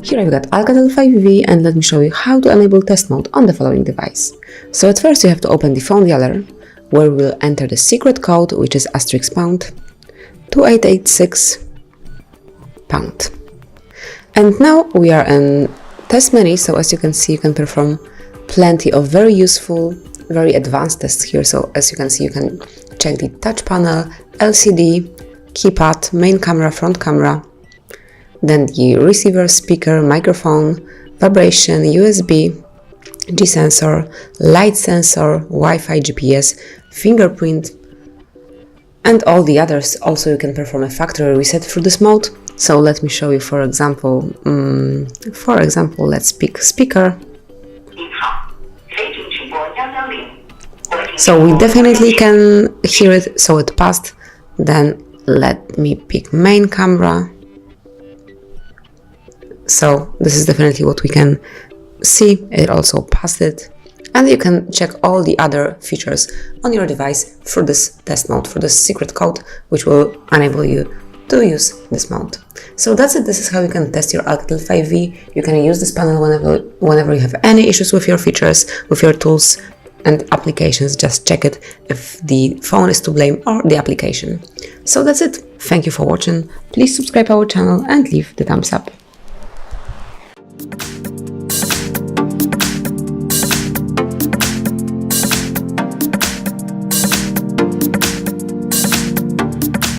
Here I've got Alcatel 5V, and let me show you how to enable test mode on the following device. So at first you have to open the phone dialer, where we'll enter the secret code, which is *pound 2886 pound. And now we are in test menu, so as you can see, you can perform plenty of very useful, very advanced tests here. So as you can see, you can check the touch panel, LCD, keypad, main camera, front camera, then the receiver, speaker, microphone, vibration, USB, G sensor, light sensor, Wi-Fi, GPS, fingerprint, and all the others. Also, you can perform a factory reset through this mode. So let me show you, for example, let's pick speaker. So we definitely can hear it, so it passed. Then let me pick main camera. So this is definitely what we can see, it also passed it. And you can check all the other features on your device through this test mode, through this secret code, which will enable you to use this mode. So that's it. This is how you can test your Alcatel 5V. You can use this panel whenever you have any issues with your features, with your tools and applications. Just check it if the phone is to blame or the application. So that's it. Thank you for watching. Please subscribe our channel and leave the thumbs up.